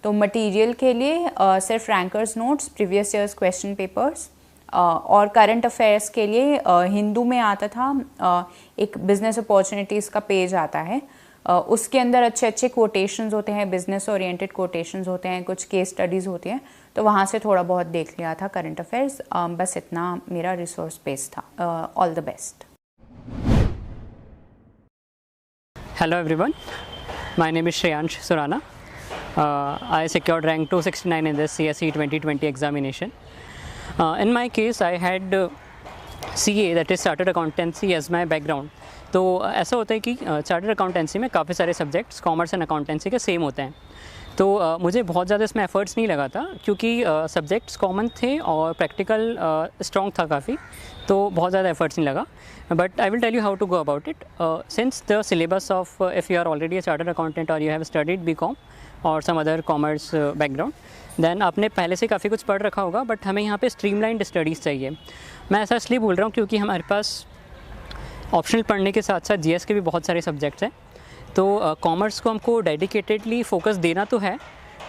तो मटेरियल के लिए सिर्फ rankers notes, previous years question papers, और करंट अफेयर्स के लिए हिंदू में आता था एक बिजनेस अपॉर्चुनिटीज़ का पेज आता है, उसके अंदर अच्छे अच्छे कोटेशंस होते हैं, बिजनेस ओरिएंटेड कोटेशंस होते हैं, कुछ केस स्टडीज़ होती हैं, तो वहाँ से थोड़ा बहुत देख लिया था करंट अफेयर्स। बस इतना मेरा रिसोर्स बेस था। All the best. Hello everyone, my name is Shreyansh Surana. I secured rank 269 in this CSE 2020 examination. In my case, I had CA, that is Chartered Accountancy, as my background. तो ऐसा होता है कि chartered accountancy में काफ़ी सारे subjects commerce and accountancy के same होते हैं। तो मुझे बहुत ज़्यादा इसमें एफर्ट्स नहीं लगा था क्योंकि सब्जेक्ट्स कॉमन थे और प्रैक्टिकल स्ट्रॉन्ग था काफ़ी, तो बहुत ज़्यादा एफर्ट्स नहीं लगा। But I will tell you how to go about it. Since the syllabus of if you are already a chartered accountant और यू हैव स्टडीड BCom और some other commerce background, then आपने पहले से काफ़ी कुछ पढ़ रखा होगा, बट हमें यहाँ पे स्ट्रीमलाइंड स्टडीज़ चाहिए। मैं ऐसा इसलिए बोल रहा हूँ क्योंकि हमारे पास ऑप्शनल पढ़ने के साथ साथ GS के भी बहुत सारे सब्जेक्ट्स हैं। तो कॉमर्स को हमको डेडिकेटेडली फोकस देना तो है,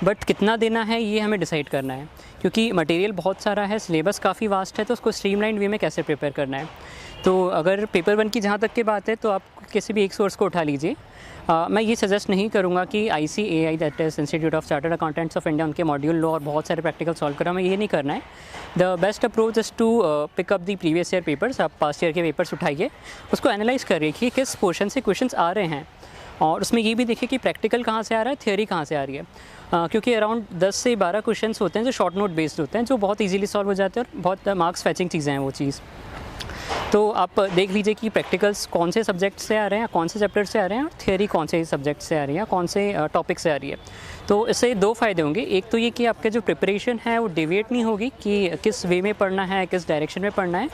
बट कितना देना है ये हमें डिसाइड करना है, क्योंकि मटेरियल बहुत सारा है, सिलेबस काफ़ी वास्ट है, तो उसको स्ट्रीमलाइन वे में कैसे प्रिपेयर करना है। तो अगर पेपर 1 की जहाँ तक की बात है तो आप किसी भी एक सोर्स को उठा लीजिए। मैं ये सजेस्ट नहीं करूँगा कि ICAI, that is institute of chartered accountants of India, उनके मॉड्यूल लो और बहुत सारे प्रैक्टिकल सॉल्व करो, हमें ये नहीं करना है। The best approach is to pick up the previous year papers. आप पास्ट ईयर के पेपर्स उठाइए, उसको एनालाइज़ करिए कि किस पोर्शन से क्वेश्चंस आ रहे हैं, और उसमें ये भी देखिए कि प्रैक्टिकल कहाँ से आ रहा है, थ्योरी कहाँ से आ रही है। क्योंकि अराउंड 10 से 12 क्वेश्चंस होते हैं जो शॉर्ट नोट बेस्ड होते हैं, जो बहुत इजीली सॉल्व हो जाते हैं और बहुत मार्क्स फैचिंग चीज़ें हैं वो चीज़। तो आप देख लीजिए कि प्रैक्टिकल्स कौन से सब्जेक्ट से आ रहे हैं, कौन से चैप्टर से आ रहे हैं, और थ्योरी कौन से सब्जेक्ट से आ रही है, कौन से टॉपिक से आ रही है। तो इससे 2 फ़ायदे होंगे। एक तो ये कि आपके जो प्रिपरेशन है वो डेविएट नहीं होगी कि किस वे में पढ़ना है, किस डायरेक्शन में पढ़ना है।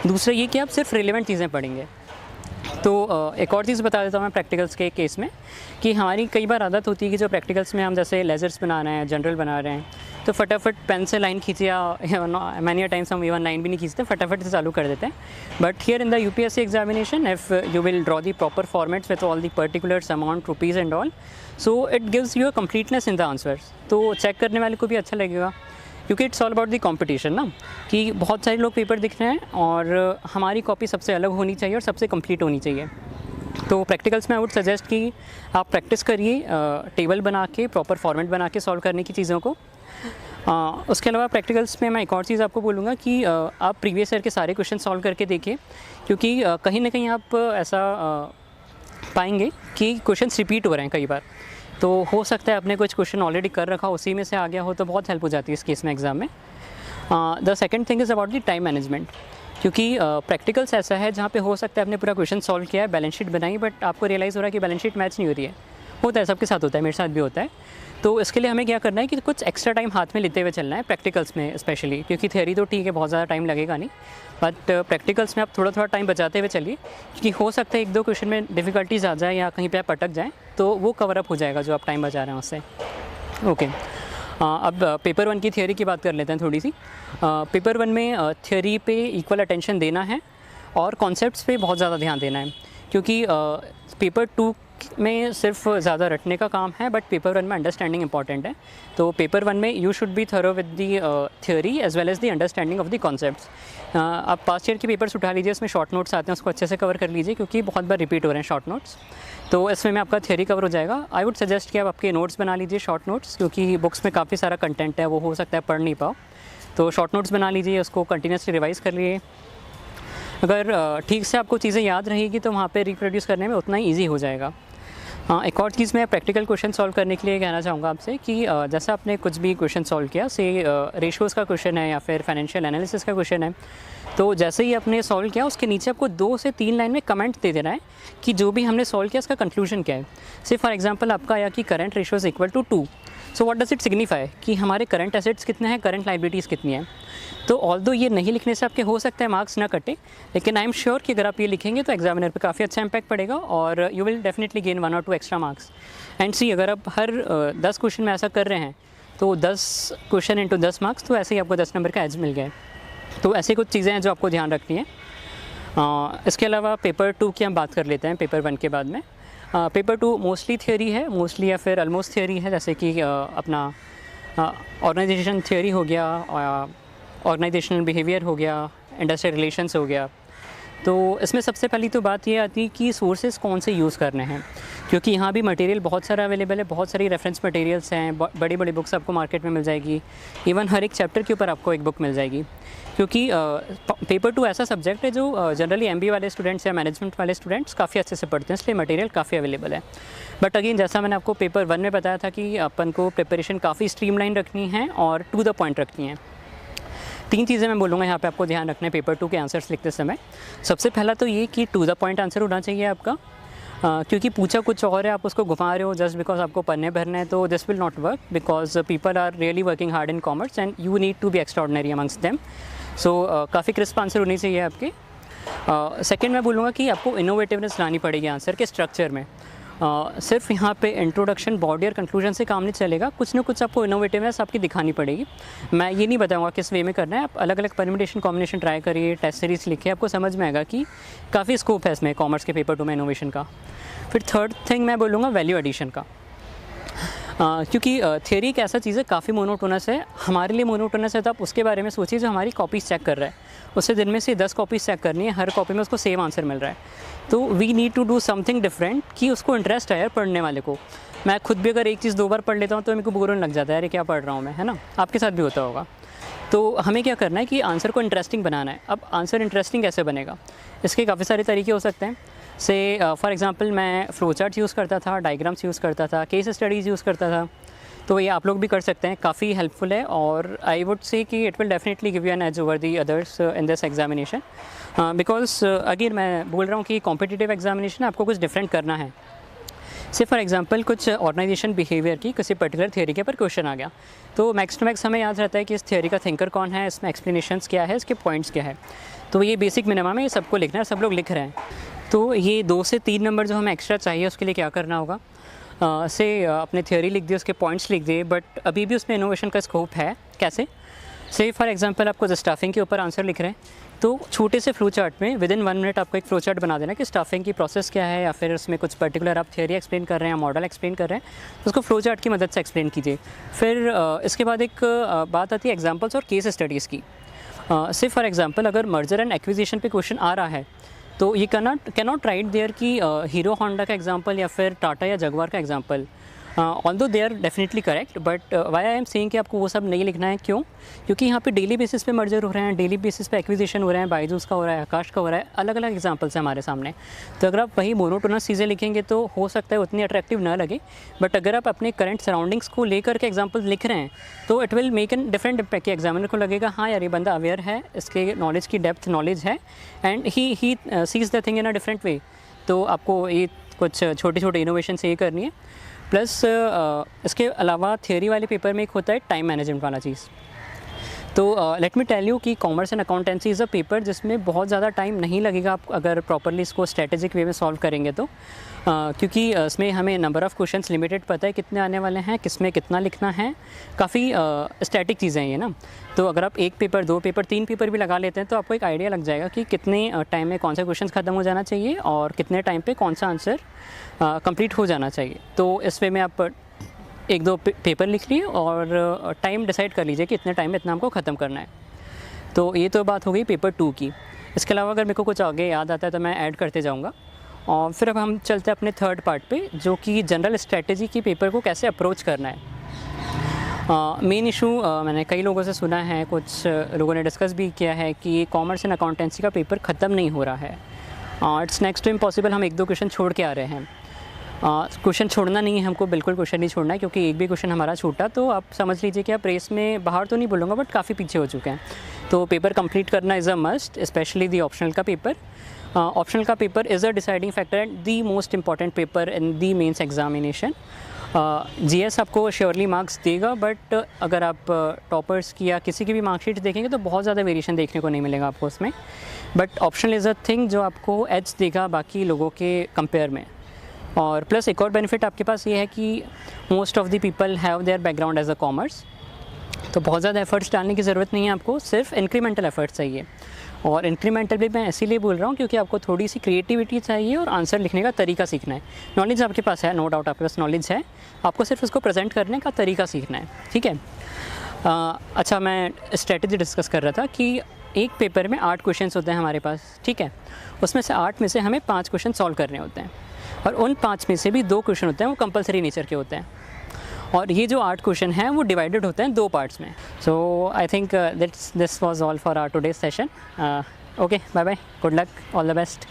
दूसरा ये कि आप सिर्फ रिलेवेंट चीज़ें पढ़ेंगे। तो एक और चीज़ बता देता हूँ मैं प्रैक्टिकल्स के केस में, कि हमारी कई बार आदत होती है कि जो प्रैक्टिकल्स में हम जैसे लेजर्स बना रहे हैं, जनरल बना रहे हैं, तो फटाफट पेन से लाइन खींचे, या मैनी टाइम्स हम इवन लाइन भी नहीं खींचते, फटाफट से चालू कर देते हैं। But here in the UPSC examination, if you will draw the proper formats with all the particulars, amount, rupees and all, so it gives you a completeness in the answers. तो चेक करने वाले को भी अच्छा लगेगा, क्योंकि it's all about the competition ना, कि बहुत सारे लोग पेपर दिख रहे हैं और हमारी कॉपी सबसे अलग होनी चाहिए और सबसे कंप्लीट होनी चाहिए। तो प्रैक्टिकल्स में आई वुड सजेस्ट कि आप प्रैक्टिस करिए, टेबल बना के, प्रॉपर फॉर्मेट बना के सॉल्व करने की चीज़ों को। उसके अलावा प्रैक्टिकल्स में मैं एक और चीज़ आपको बोलूँगा कि आप प्रीवियस ईयर के सारे क्वेश्चन सॉल्व करके देखिए, क्योंकि कहीं ना कहीं आप ऐसा पाएंगे कि क्वेश्चंस रिपीट हो रहे हैं कई बार। तो हो सकता है आपने कुछ क्वेश्चन ऑलरेडी कर रखा, उसी में से आ गया हो, तो बहुत हेल्प हो जाती है इस केस में एग्ज़ाम में। The second thing is about the time management, क्योंकि प्रैक्टिकल्स ऐसा है जहाँ पे हो सकता है आपने पूरा क्वेश्चन सॉल्व किया है, बैलेंस शीट बनाई, बट आपको रियलाइज़ हो रहा है कि बैलेंस शीट मैच नहीं हो रही है। होता है, सबके साथ होता है, मेरे साथ भी होता है। तो इसके लिए हमें क्या करना है कि कुछ एक्स्ट्रा टाइम हाथ में लेते हुए चलना है प्रैक्टिकल्स में स्पेशली, क्योंकि थ्योरी तो ठीक है, बहुत ज़्यादा टाइम लगेगा नहीं, बट प्रैक्टिकल्स में आप थोड़ा थोड़ा टाइम बचाते हुए चलिए, क्योंकि हो सकता है 1-2 क्वेश्चन में डिफ़िकल्टीज आ जाए या कहीं पे आप अटक जाएँ, तो वो कवर अप हो जाएगा जो आप टाइम बचा रहे हैं उससे। ओके, अब पेपर 1 की थ्योरी की बात कर लेते हैं थोड़ी सी। पेपर 1 में थ्योरी पे इक्वल अटेंशन देना है और कॉन्सेप्ट्स पे बहुत ज़्यादा ध्यान देना है, क्योंकि पेपर 2 में सिर्फ ज़्यादा रटने का काम है, बट पेपर 1 में अंडरस्टैंडिंग इंपॉर्टेंट है। तो पेपर 1 में you should be thorough with the theory as well as the understanding of the concepts. आप पास्ट ईयर के पेपर्स उठा लीजिए, उसमें शॉर्ट नोट्स आते हैं, उसको अच्छे से कवर कर लीजिए, क्योंकि बहुत बार रिपीट हो रहे हैं शॉर्ट नोट्स। तो इसमें में आपका थ्योरी कवर हो जाएगा। आई वुड सजेस्ट कि आप आपके नोट्स बना लीजिए, शॉर्ट नोट्स, क्योंकि बुक्स में काफ़ी सारा कंटेंट है, वो हो सकता है पढ़ नहीं पाओ, तो शॉर्ट नोट्स बना लीजिए, उसको कंटिन्यूसली रिवाइज़ कर लिए। अगर ठीक से आपको चीज़ें याद रहेगी तो वहाँ पे रिप्रोड्यूस करने में उतना ही ईजी हो जाएगा। एक और चीज़ मैं प्रैक्टिकल क्वेश्चन सॉल्व करने के लिए कहना चाहूँगा आपसे कि जैसा आपने कुछ भी क्वेश्चन सॉल्व किया, से रेशियोज़ का क्वेश्चन है या फिर फाइनेंशियल एनालिसिस का क्वेश्चन है, तो जैसे ही आपने सॉल्व किया उसके नीचे आपको 2 से 3 लाइन में कमेंट दे देना है कि जो भी हमने सॉल्व किया उसका कंक्लूजन क्या है। से फॉर एग्जांपल आपका आया कि current ratio is equal to 2, so what does it signify, कि हमारे करंट एसेट्स कितने हैं, करंट लाइबिलिटीज़ कितनी हैं। तो ऑल्दो ये नहीं लिखने से आपके हो सकता है मार्क्स ना कटे, लेकिन आई एम श्योर कि अगर आप ये लिखेंगे तो एग्जामिनर पे काफ़ी अच्छा इंपैक्ट पड़ेगा और यू विल डेफिनेटली गेन 1 और 2 एक्स्ट्रा मार्क्स। एंड सी, अगर आप हर 10 क्वेश्चन में ऐसा कर रहे हैं तो 10 क्वेश्चन इंटू 10 मार्क्स, तो ऐसे ही आपको 10 नंबर का एज मिल गया। तो ऐसे कुछ चीज़ें हैं जो आपको ध्यान रखनी है। इसके अलावा पेपर 2 की हम बात कर लेते हैं पेपर 1 के बाद में। पेपर 2 मोस्टली थ्योरी है, मोस्टली या फिर ऑलमोस्ट थ्योरी है, जैसे कि अपना ऑर्गेनाइजेशन थ्योरी हो गया, ऑर्गेनाइजेशनल बिहेवियर हो गया, इंडस्ट्रियल रिलेशंस हो गया। तो इसमें सबसे पहली तो बात ये आती है कि सोर्सेज कौन से यूज़ करने हैं, क्योंकि यहाँ भी मटेरियल बहुत सारा अवेलेबल है, बहुत सारी रेफरेंस मटेरियल्स हैं, बड़ी बड़ी बुक्स आपको मार्केट में मिल जाएगी, इवन हर एक चैप्टर के ऊपर आपको एक बुक मिल जाएगी। क्योंकि पेपर 2 ऐसा सब्जेक्ट है जो जनरली MBA वाले स्टूडेंट्स या मैनेजमेंट वाले स्टूडेंट्स काफ़ी अच्छे से पढ़ते हैं, इसलिए मटेरियल काफ़ी अवेलेबल है। बट अगेन जैसा मैंने आपको पेपर 1 में बताया था कि अपन को प्रिपरेशन काफ़ी स्ट्रीमलाइन रखनी है और टू द पॉइंट रखनी है। 3 चीज़ें मैं बोलूँगा यहाँ पे आपको ध्यान रखना है पेपर 2 के आंसर्स लिखते समय। सबसे पहला तो ये कि टू द पॉइंट आंसर होना चाहिए आपका, क्योंकि पूछा कुछ और है, आप उसको घुमा रहे हो जस्ट बिकॉज आपको पढ़ने भरना है, तो this will not work because people are really working hard in commerce and you need to be extraordinary amongst them. So काफ़ी क्रिस्प आंसर होनी चाहिए आपके। सेकेंड मैं बोलूँगा कि आपको इनोवेटिवनेस लानी पड़ेगी आंसर के स्ट्रक्चर में। सिर्फ यहाँ पे इंट्रोडक्शन, बॉडी और कंक्लूजन से काम नहीं चलेगा, कुछ ना कुछ आपको इनोवेटिवनेस आपकी दिखानी पड़ेगी। मैं ये नहीं बताऊँगा किस वे में करना है, आप अलग अलग परम्यूटेशन कॉम्बिनेशन ट्राई करिए, टेस्ट सीरीज लिखिए, आपको समझ में आएगा कि काफ़ी स्कोप है इसमें कॉमर्स के पेपर 2 में इनोवेशन का। फिर थर्ड थिंग मैं बोलूँगा वैल्यू एडिशन का, क्योंकि थियरी एक ऐसा चीज़ है काफ़ी मोनोटोनस है, हमारे लिए मोनोटोनस है, तो आप उसके बारे में सोचिए जो हमारी कॉपीज़ चेक कर रहा है, उससे दिन में से 10 कॉपीज़ चेक करनी है, हर कॉपी में उसको सेम आंसर मिल रहा है, तो we need to do something different कि उसको इंटरेस्ट है यार पढ़ने वाले को। मैं खुद भी अगर एक चीज़ 2 बार पढ़ लेता हूँ तो मेरे को बोर होने लग जाता है, यार क्या पढ़ रहा हूँ मैं, है ना, आपके साथ भी होता होगा। तो हमें क्या करना है कि आंसर को इंटरेस्टिंग बनाना है। अब आंसर इंटरेस्टिंग कैसे बनेगा, इसके काफ़ी सारे तरीके हो सकते हैं। से फॉर एग्जांपल मैं फ्लो चार्ट्स यूज़ करता था, डायग्राम्स यूज़ करता था, केस स्टडीज़ यूज़ करता था, तो ये आप लोग भी कर सकते हैं, काफ़ी हेल्पफुल है और आई वुड से कि it will definitely give you an edge over the others in this examination, because again मैं बोल रहा हूँ कि कॉम्पिटिटिव एग्जामिनेशन आपको कुछ डिफरेंट करना है। से फॉर एग्जांपल कुछ ऑर्गेनाइजेशन बिहेवियर की किसी पर्टिकुलर थियरी के ऊपर क्वेश्चन आ गया, तो मैक्स टू मैक्स हमें याद रहता है कि इस थियरी का थिंकर कौन है, इसमें एक्सप्लेनेशंस क्या है, इसके पॉइंट्स क्या है, तो ये बेसिक मिनिमम है, ये सबको लिखना है, सब लोग लिख रहे हैं। तो ये 2 से 3 नंबर जो हमें एक्स्ट्रा चाहिए उसके लिए क्या करना होगा, अपने थियोरी लिख दिए, उसके पॉइंट्स लिख दिए, बट अभी भी उसमें इनोवेशन का स्कोप है। कैसे, से फॉर एग्जांपल आपको स्टाफिंग के ऊपर आंसर लिख रहे हैं, तो छोटे से फ्लो चार्ट में विद इन 1 मिनट आपको एक फ्लो चार्ट बना देना कि स्टाफिंग की प्रोसेस क्या है, या फिर उसमें कुछ पर्टिकुलर आप थियोरी एक्सप्लेन कर रहे हैं, मॉडल एक्सप्लेन कर रहे हैं, तो उसको फ्लो चार्ट की मदद से एक्सप्लेन कीजिए। फिर इसके बाद एक बात आती है एग्जाम्पल्स और केस स्टडीज़ की। से फॉर एग्जांपल अगर मर्जर एंड एक्विजिशन पे क्वेश्चन आ रहा है, तो ये कैनॉट राइट देयर कि हीरो होंडा का एग्जांपल या फिर टाटा या जगवार का example, although they are definitely correct, but why I am saying कि आपको वो सब नहीं लिखना है। क्यों? क्योंकि यहाँ पे डेली बेसिस पे मर्जर हो रहे हैं, डेली बेसिस पे एक्विजिशन हो रहे हैं, बायजूस का हो रहा है, आकाश का हो रहा है, अलग अलग एग्जांपल्स हैं हमारे सामने। तो अगर आप वही मोनोटोनस चीज़ें लिखेंगे तो हो सकता है उतनी अट्रैक्टिव ना लगे, बट अगर आप अपने करंट सराउंडिंग्स को लेकर के एग्जाम्पल लिख रहे हैं तो it will make an different impact. Examiner को लगेगा हाँ यार ये बंदा अवेयर है, इसके नॉलेज की डेप्थ नॉलेज है, and he sees the thing in a different way. तो आपको ये कुछ छोटे छोटे इनोवेशन से ये करनी है। प्लस इसके अलावा थियोरी वाले पेपर में एक होता है टाइम मैनेजमेंट वाला चीज़। तो लेट मी टेल यू कि commerce and accountancy is a paper जिसमें बहुत ज़्यादा टाइम नहीं लगेगा आप अगर प्रॉपरली इसको स्ट्रेटेजिक वे में सॉल्व करेंगे तो, क्योंकि इसमें हमें नंबर ऑफ़ क्वेश्चंस लिमिटेड पता है कितने आने वाले हैं, किसमें कितना लिखना है, काफ़ी स्टैटिक चीज़ें हैं ये ना। तो अगर आप 1 पेपर 2 पेपर 3 पेपर भी लगा लेते हैं तो आपको एक आइडिया लग जाएगा कि कितने टाइम में कौन सा क्वेश्चन ख़त्म हो जाना चाहिए और कितने टाइम पे कौन सा आंसर कंप्लीट हो जाना चाहिए। तो इस वे में आप 1-2 पेपर लिख लिए और टाइम डिसाइड कर लीजिए कि इतने टाइम में इतना हमको ख़त्म करना है। तो ये तो बात हो गई पेपर 2 की। इसके अलावा अगर मेरे को कुछ आगे याद आता है तो मैं ऐड करते जाऊँगा। और फिर अब हम चलते हैं अपने थर्ड पार्ट पे, जो कि जनरल स्ट्रेटजी की पेपर को कैसे अप्रोच करना है। मेन इशू मैंने कई लोगों से सुना है, कुछ लोगों ने डिस्कस भी किया है कि कॉमर्स एंड अकाउंटेंसी का पेपर ख़त्म नहीं हो रहा है। इट्स नेक्स्ट टू इम्पॉसिबल, हम 1-2 क्वेश्चन छोड़ के आ रहे हैं। क्वेश्चन छोड़ना नहीं है हमको, बिल्कुल क्वेश्चन नहीं छोड़ना है, क्योंकि एक भी क्वेश्चन हमारा छूटा तो आप समझ लीजिए कि आप रेस में बाहर तो नहीं बोलूँगा बट काफ़ी पीछे हो चुके हैं। तो पेपर कंप्लीट करना is a must, specially the optional का पेपर। ऑप्शनल का paper is a deciding factor and the most important paper in the mains examination. GS आपको श्योरली मार्क्स देगा, बट अगर आप टॉपर्स की या किसी की भी मार्कशीट देखेंगे तो बहुत ज़्यादा वेरिएशन देखने को नहीं मिलेगा आपको उसमें। But optional is a thing जो आपको एज देगा बाकी लोगों के कंपेयर में। और प्लस एक और बेनिफिट आपके पास ये है कि most of the people have their background as a commerce, तो बहुत ज़्यादा एफर्ट्स डालने की ज़रूरत नहीं है आपको, सिर्फ इंक्रीमेंटल एफर्ट्स चाहिए। और इंक्रीमेंटल भी मैं इसीलिए बोल रहा हूँ क्योंकि आपको थोड़ी सी क्रिएटिविटी चाहिए और आंसर लिखने का तरीका सीखना है। नॉलेज आपके पास है, नो डाउट आपके पास नॉलेज है, आपको सिर्फ उसको प्रेजेंट करने का तरीका सीखना है, ठीक है। अच्छा, मैं स्ट्रेटजी डिस्कस कर रहा था कि एक पेपर में 8 क्वेश्चन होते हैं हमारे पास, ठीक है। उसमें से 8 में से हमें 5 क्वेश्चन सॉल्व करने होते हैं। और उन 5 में से भी 2 क्वेश्चन होते हैं वो कंपलसरी नेचर के होते हैं, और ये जो 8 क्वेश्चन हैं वो डिवाइडेड होते हैं 2 पार्ट्स में। So I think this was all for our today's session. Okay, bye bye, good luck, all the best.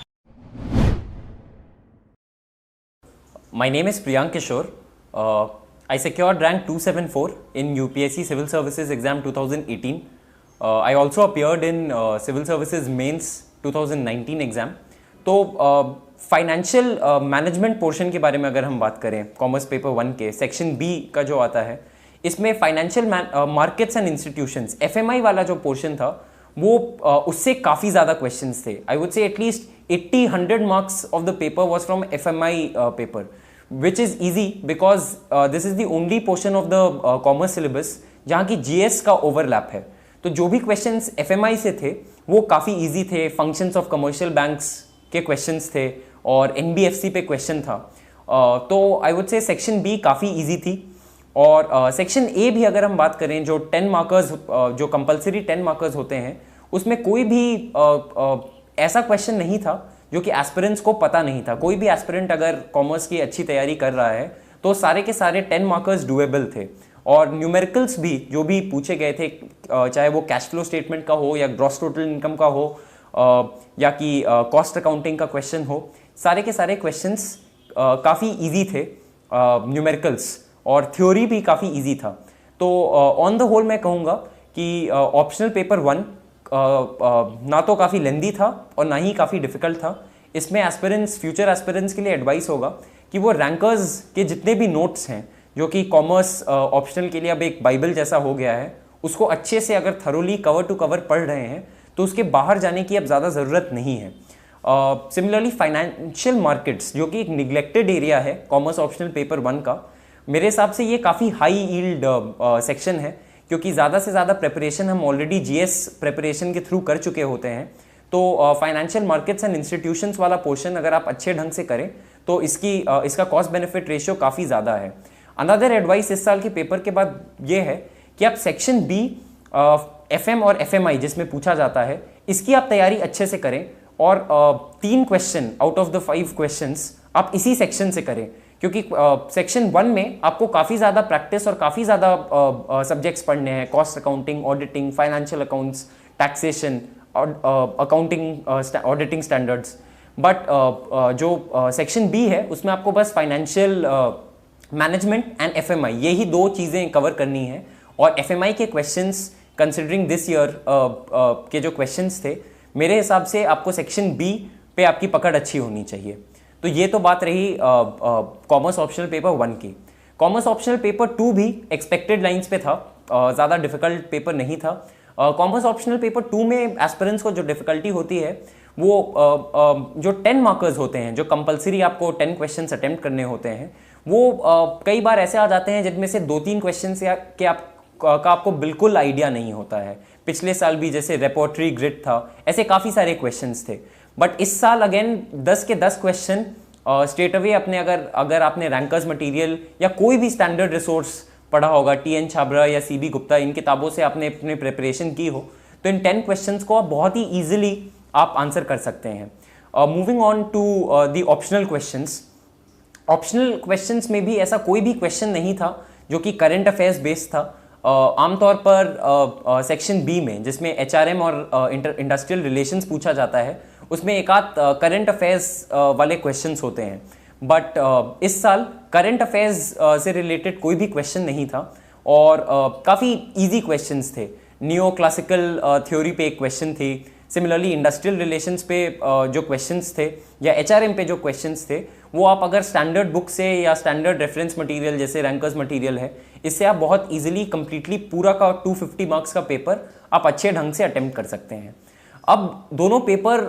My name is Priyank Kishore. I secured rank 274 in UPSC Civil Services Exam 2018. I also appeared in Civil Services Mains 2019 exam. तो financial management portion के बारे में अगर हम बात करें commerce paper 1 के section B का जो आता है, इसमें financial markets and institutions FMI वाला जो पोर्शन था वो उससे काफ़ी ज़्यादा क्वेश्चंस थे। आई वुड से at least 80-100 marks of the paper was from FMI paper, which is easy because this is the only portion of the commerce syllabus जहाँ की GS का overlap है। तो जो भी questions FMI से थे वो काफ़ी easy थे, functions of commercial banks के questions थे और NBFC पे question था। तो I would say section B काफ़ी easy थी। और section A भी अगर हम बात करें, जो 10 मार्कर्स जो compulsory 10 मार्कर्स होते हैं, उसमें कोई भी ऐसा question नहीं था जो कि एस्पिरेंट्स को पता नहीं था। कोई भी एस्पिरेंट अगर कॉमर्स की अच्छी तैयारी कर रहा है तो सारे के सारे 10 मार्कर्स डुएबल थे। और न्यूमेरिकल्स भी जो भी पूछे गए थे, चाहे वो कैश फ्लो स्टेटमेंट का हो या ग्रॉस टोटल इनकम का हो या कि कॉस्ट अकाउंटिंग का क्वेश्चन हो, सारे के सारे क्वेश्चंस काफ़ी इजी थे न्यूमेरिकल्स, और थ्योरी भी काफ़ी इजी था। तो ऑन द होल मैं कहूँगा कि ऑप्शनल पेपर 1 ना तो काफ़ी लेंदी था और ना ही काफ़ी डिफ़िकल्ट था। इसमें एस्पिरेंट्स, फ्यूचर एस्पिरेंट्स के लिए एडवाइस होगा कि वो रैंकर्स के जितने भी नोट्स हैं, जो कि कॉमर्स ऑप्शनल के लिए अब एक बाइबल जैसा हो गया है, उसको अच्छे से अगर थरोली कवर टू कवर पढ़ रहे हैं तो उसके बाहर जाने की अब ज़्यादा ज़रूरत नहीं है। सिमिलरली फाइनेंशियल मार्केट्स, जो कि एक निगलेक्टेड एरिया है कॉमर्स ऑप्शनल पेपर 1 का, मेरे हिसाब से ये काफ़ी हाई यील्ड सेक्शन है, क्योंकि ज़्यादा से ज़्यादा प्रेपरेशन हम ऑलरेडी GS प्रेपरेशन के थ्रू कर चुके होते हैं। तो फाइनेंशियल मार्केट्स एंड इंस्टीट्यूशंस वाला पोर्शन अगर आप अच्छे ढंग से करें तो इसका कॉस्ट बेनिफिट रेशियो काफ़ी ज़्यादा है। अनदर एडवाइस इस साल के पेपर के बाद ये है कि आप सेक्शन B FM और FMI जिसमें पूछा जाता है, इसकी आप तैयारी अच्छे से करें, और 3 question out of the 5 questions आप इसी सेक्शन से करें, क्योंकि सेक्शन 1 में आपको काफ़ी ज़्यादा प्रैक्टिस और काफ़ी ज़्यादा सब्जेक्ट्स पढ़ने हैं, cost accounting, auditing, financial accounts, taxation, accounting, auditing standards. But जो सेक्शन B है उसमें आपको बस फाइनेंशियल मैनेजमेंट एंड FMI यही 2 चीज़ें कवर करनी है। और FMI के क्वेश्चंस कंसिडरिंग दिस ईयर के जो क्वेश्चंस थे, मेरे हिसाब से आपको सेक्शन B पे आपकी पकड़ अच्छी होनी चाहिए। तो ये तो बात रही कॉमर्स ऑप्शनल पेपर 1 की। कॉमर्स ऑप्शनल पेपर 2 भी एक्सपेक्टेड लाइंस पे था, ज़्यादा डिफिकल्ट पेपर नहीं था। कॉमर्स ऑप्शनल पेपर 2 में एस्पिरेंट्स को जो डिफिकल्टी होती है वो जो 10 मार्कर्स होते हैं, जो कंपलसरी आपको 10 क्वेश्चंस अटेम्प्ट करने होते हैं, वो कई बार ऐसे आ जाते हैं जिनमें से 2-3 क्वेश्चन के आपको बिल्कुल आइडिया नहीं होता है। पिछले साल भी जैसे रेपोर्टरी ग्रिड था, ऐसे काफ़ी सारे क्वेश्चंस थे। बट इस साल अगेन 10 के 10 क्वेश्चन स्ट्रेट अवे अपने अगर आपने रैंकर्स मटेरियल या कोई भी स्टैंडर्ड रिसोर्स पढ़ा होगा, TN छाबरा या CB गुप्ता, इन किताबों से आपने अपनी प्रिपरेशन की हो, तो इन 10 क्वेश्चंस को आप बहुत ही ईजिली आप आंसर कर सकते हैं। Moving on to the optional questions. Optional questions में भी ऐसा कोई भी क्वेश्चन नहीं था जो कि करंट अफेयर्स बेस्ड था। आमतौर पर सेक्शन B में, जिसमें HRM और इंडस्ट्रियल रिलेशंस पूछा जाता है, उसमें एक आध करंट अफेयर्स वाले क्वेश्चंस होते हैं। बट इस साल करंट अफेयर्स से रिलेटेड कोई भी क्वेश्चन नहीं था, और काफ़ी इजी क्वेश्चंस थे। नियो क्लासिकल थ्योरी पे एक क्वेश्चन थी, सिमिलरली इंडस्ट्रियल रिलेशंस पे जो क्वेश्चंस थे, या HRM पे जो क्वेश्चंस थे, वो आप अगर स्टैंडर्ड बुक से या स्टैंडर्ड रेफरेंस मटेरियल जैसे रैंकर्स मटेरियल है, इससे आप बहुत इजीली कंप्लीटली पूरा का 250 मार्क्स का पेपर आप अच्छे ढंग से अटेम्प्ट कर सकते हैं। अब दोनों पेपर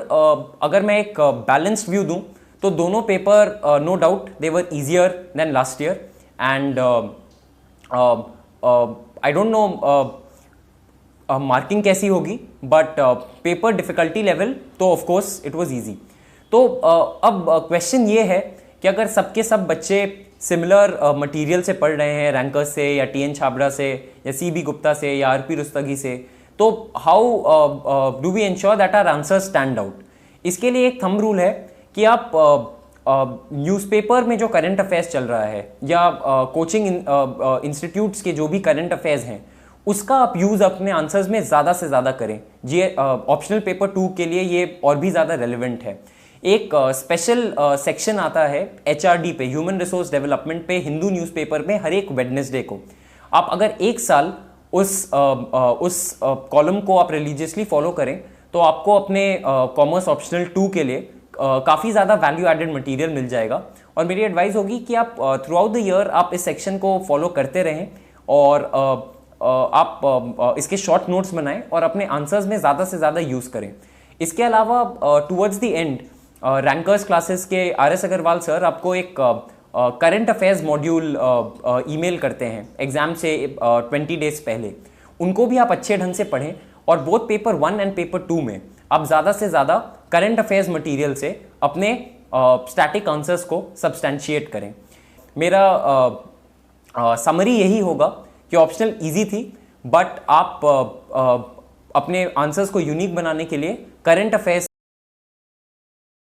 अगर मैं एक बैलेंस्ड व्यू दूं तो दोनों paper no doubt they were easier than last year, and I don't know marking कैसी होगी, बट पेपर डिफिकल्टी लेवल तो of course it was easy. तो अब क्वेश्चन ये है कि अगर सबके सब बच्चे सिमिलर मटेरियल से पढ़ रहे हैं, रैंकर्स से या TN छाबड़ा से या CB गुप्ता से या RP रुस्तगी से, तो how do we ensure that our answer stand out. इसके लिए एक थंब रूल है कि आप न्यूज़पेपर में जो करंट अफेयर्स चल रहा है या कोचिंग इंस्टीट्यूट्स के जो भी करंट अफेयर्स हैं उसका आप यूज़ अपने आंसर्स में ज़्यादा से ज़्यादा करें। ये ऑप्शनल पेपर 2 के लिए ये और भी ज़्यादा रेलिवेंट है। एक स्पेशल सेक्शन आता है HRD पे, ह्यूमन रिसोर्स डेवलपमेंट पे, हिंदू न्यूज़पेपर में हर एक वेडनेसडे को। आप अगर एक साल उस कॉलम को आप रिलीजियसली फॉलो करें तो आपको अपने कॉमर्स ऑप्शनल 2 के लिए काफ़ी ज़्यादा वैल्यू एडेड मटेरियल मिल जाएगा। और मेरी एडवाइस होगी कि आप थ्रू आउट द ईयर आप इस सेक्शन को फॉलो करते रहें और आप इसके शॉर्ट नोट्स बनाएं और अपने आंसर्स में ज़्यादा से ज़्यादा यूज़ करें। इसके अलावा towards the end rankers classes के RS अग्रवाल सर आपको एक करंट अफेयर्स मॉड्यूल ईमेल करते हैं एग्ज़ाम से 20 डेज पहले। उनको भी आप अच्छे ढंग से पढ़ें और बोथ पेपर 1 एंड पेपर 2 में आप ज़्यादा से ज़्यादा करंट अफेयर्स मटेरियल से अपने स्टैटिक आंसर्स को सब्सटैंशिएट करें। मेरा समरी यही होगा कि ऑप्शनल इजी थी, बट आप अपने आंसर्स को यूनिक बनाने के लिए करंट अफेयर्स